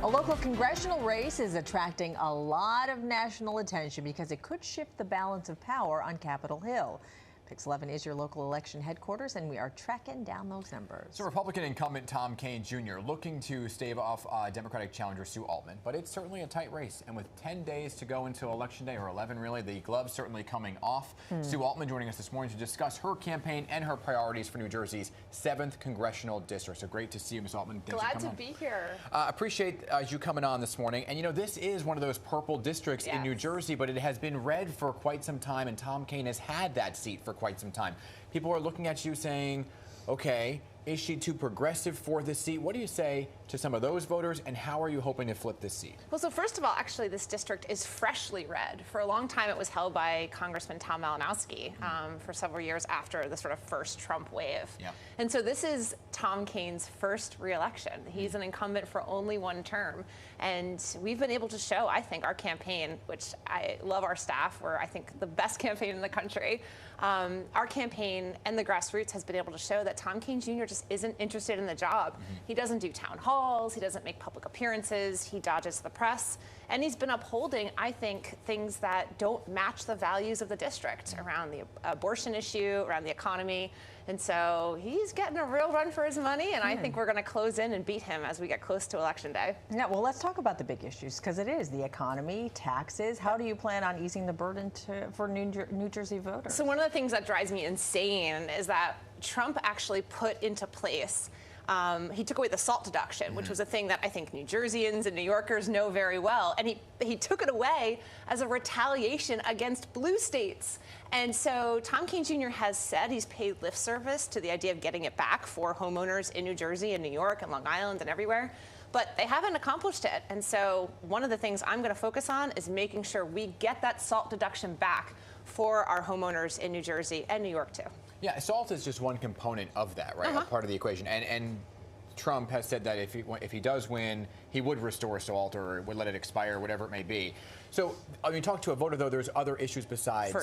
A local congressional race is attracting a lot of national attention because it could shift the balance of power on Capitol Hill. PIX11 is your local election headquarters, and we are tracking down those numbers. So Republican incumbent Tom Kean Jr. looking to stave off Democratic challenger Sue Altman, but it's certainly a tight race. And with 10 days to go until Election Day, or 11 really, the gloves certainly coming off. Sue Altman joining us this morning to discuss her campaign and her priorities for New Jersey's 7th Congressional District. So great to see you, Ms. Altman. Thanks Glad to be here. Appreciate you coming on this morning. And you know, this is one of those purple districts in New Jersey, but it has been red for quite some time, and Tom Kean has had that seat for quite some time. People are looking at you saying, okay, is she too progressive for this seat? What do you say to some of those voters, and how are you hoping to flip this seat? Well, so first of all, actually, this district is freshly red. For a long time, it was held by Congressman Tom Malinowski for several years after the sort of first Trump wave. And so this is Tom Kean's first re-election. He's an incumbent for only one term. And we've been able to show, I think, our campaign, which I love our staff. We're, I think, the best campaign in the country. Our campaign and the grassroots has been able to show that Tom Kean Jr. just isn't interested in the job. He doesn't do town halls. He doesn't make public appearances. He dodges the press. And he's been upholding, I think, things that don't match the values of the district around the abortion issue, around the economy. And so he's getting a real run for his money, and I think we're going to close in and beat him as we get close to Election Day. Yeah, well, let's talk about the big issues, because it is the economy, taxes. How do you plan on easing the burden for New Jersey voters? So one of the things that drives me insane is that Trump actually put into place he took away the SALT deduction, which was a thing that I think New Jerseyans and New Yorkers know very well. And he took it away as a retaliation against blue states. And so Tom Kean Jr. has said he's paid lip service to the idea of getting it back for homeowners in New Jersey and New York and Long Island and everywhere. But they haven't accomplished it. And so one of the things I'm going to focus on is making sure we get that SALT deduction back for our homeowners in New Jersey and New York, too. Yeah, SALT is just one component of that, right? A part of the equation. And Trump has said that if he does win, he would restore SALT or would let it expire, whatever it may be. So when you talk to a voter, though, there's other issues besides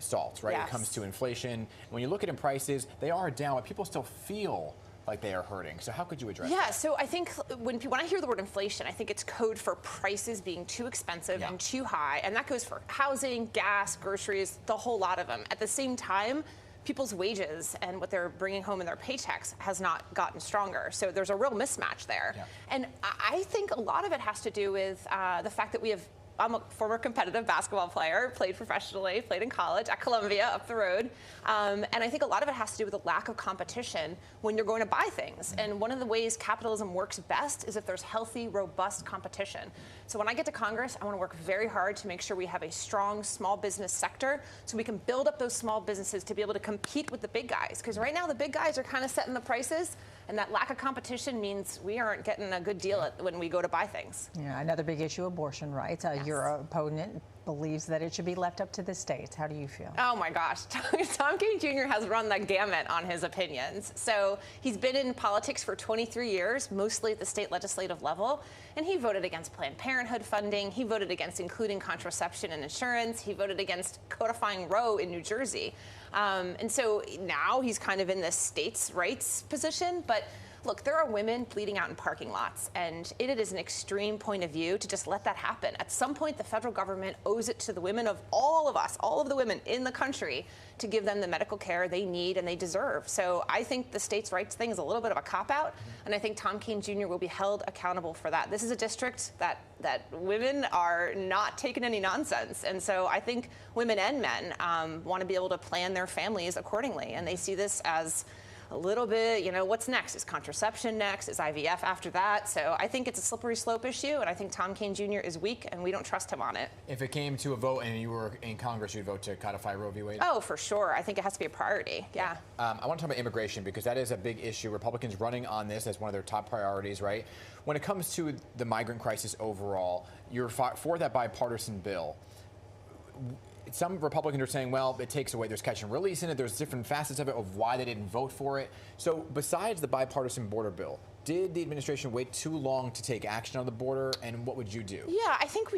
SALT, right? It comes to inflation. When you look at in prices, they are down, but people still feel like they are hurting. So how could you address that? Yeah, so I think when I hear the word inflation, I think it's code for prices being too expensive and too high. And that goes for housing, gas, groceries, the whole lot of them. At the same time, people's wages and what they're bringing home in their paychecks has not gotten stronger. So there's a real mismatch there. And I think a lot of it has to do with the fact that I'm a former competitive basketball player, played professionally, played in college at Columbia up the road. And I think a lot of it has to do with the lack of competition when you're going to buy things. And one of the ways capitalism works best is if there's healthy, robust competition. So when I get to Congress, I want to work very hard to make sure we have a strong small business sector so we can build up those small businesses to be able to compete with the big guys. Because right now the big guys are kind of setting the prices, and that lack of competition means we aren't getting a good deal when we go to buy things. Yeah, another big issue, abortion rights. Your opponent believes that it should be left up to the states. How do you feel? Oh my gosh, Tom Kean Jr. has run the gamut on his opinions. So he's been in politics for 23 years, mostly at the state legislative level, and he voted against Planned Parenthood funding. He voted against including contraception and insurance. He voted against codifying Roe in New Jersey. And so now he's kind of in this states' rights position, but look, there are women bleeding out in parking lots, and it is an extreme point of view to just let that happen. At some point, the federal government owes it to the women of all of us, all of the women in the country, to give them the medical care they need and they deserve. So I think the states' rights thing is a little bit of a cop-out, and I think Tom Kean Jr. will be held accountable for that. This is a district that women are not taking any nonsense, and so I think women and men want to be able to plan their families accordingly, and they see this as a little bit, you know, what's next? Is contraception next? Is IVF after that? So I think it's a slippery slope issue, and I think Tom Kean Jr. is weak, and we don't trust him on it. If it came to a vote and you were in Congress, you'd vote to codify Roe v. Wade? Oh, for sure. I think it has to be a priority, yeah. I want to talk about immigration, because that is a big issue. Republicans running on this as one of their top priorities, right? When it comes to the migrant crisis overall, you're for that bipartisan bill. Some Republicans are saying, well, it takes away, there's catch and release in it, there's different facets of it of why they didn't vote for it. So besides the bipartisan border bill, Did the administration wait too long to take action on the border, and what would you do? Yeah, I think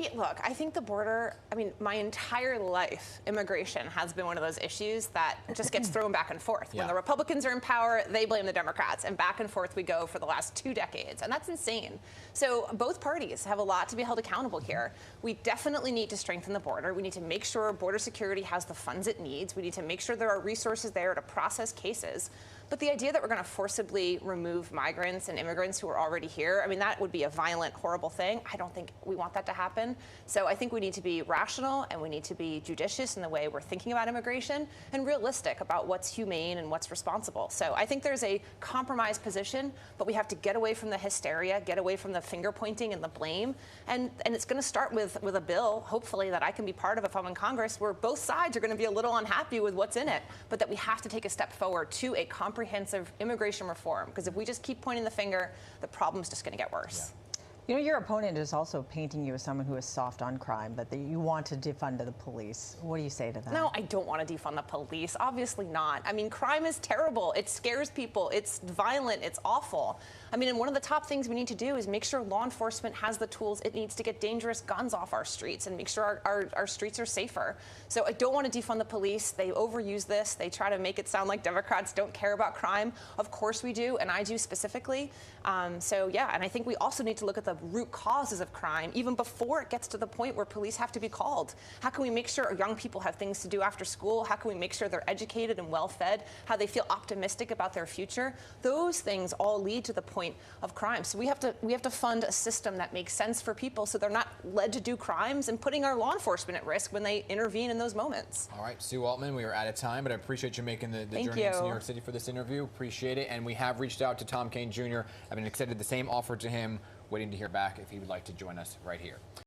I think the border, I mean, my entire life, immigration has been one of those issues that just gets thrown back and forth. Yeah. When the Republicans are in power, they blame the Democrats, and back and forth we go for the last 2 decades, and that's insane. So both parties have a lot to be held accountable here. We definitely need to strengthen the border. We need to make sure border security has the funds it needs. We need to make sure there are resources there to process cases. But the idea that we're going to forcibly remove migrants and immigrants who are already here, I mean, that would be a violent, horrible thing. I don't think we want that to happen. So I think we need to be rational and we need to be judicious in the way we're thinking about immigration and realistic about what's humane and what's responsible. So I think there's a compromised position, but we have to get away from the hysteria, get away from the finger pointing and the blame. And it's going to start with a bill, hopefully, that I can be part of if I'm in Congress, where both sides are going to be a little unhappy with what's in it, but that we have to take a step forward to a comprehensive immigration reform, because if we just keep pointing the finger, the problem's just going to get worse. Yeah. You know, your opponent is also painting you as someone who is soft on crime, that you want to defund the police. What do you say to that? No, I don't want to defund the police. Obviously not. I mean, crime is terrible. It scares people. It's violent. It's awful. I mean, and one of the top things we need to do is make sure law enforcement has the tools it needs to get dangerous guns off our streets and make sure our streets are safer. So I don't want to defund the police. They overuse this. They try to make it sound like Democrats don't care about crime. Of course we do, and I do specifically. So yeah, and I think we also need to look at the root causes of crime even before it gets to the point where police have to be called. How can we make sure our young people have things to do after school? How can we make sure they're educated and well fed? How they feel optimistic about their future? Those things all lead to the point of crime. So we have to fund a system that makes sense for people so they're not led to do crimes and putting our law enforcement at risk when they intervene in those moments. All right, Sue Altman, we are out of time, but I appreciate you making the journey into New York City for this interview. Appreciate it. And we have reached out to Tom Kean Jr. I've been extended the same offer to him, waiting to hear back if he would like to join us right here.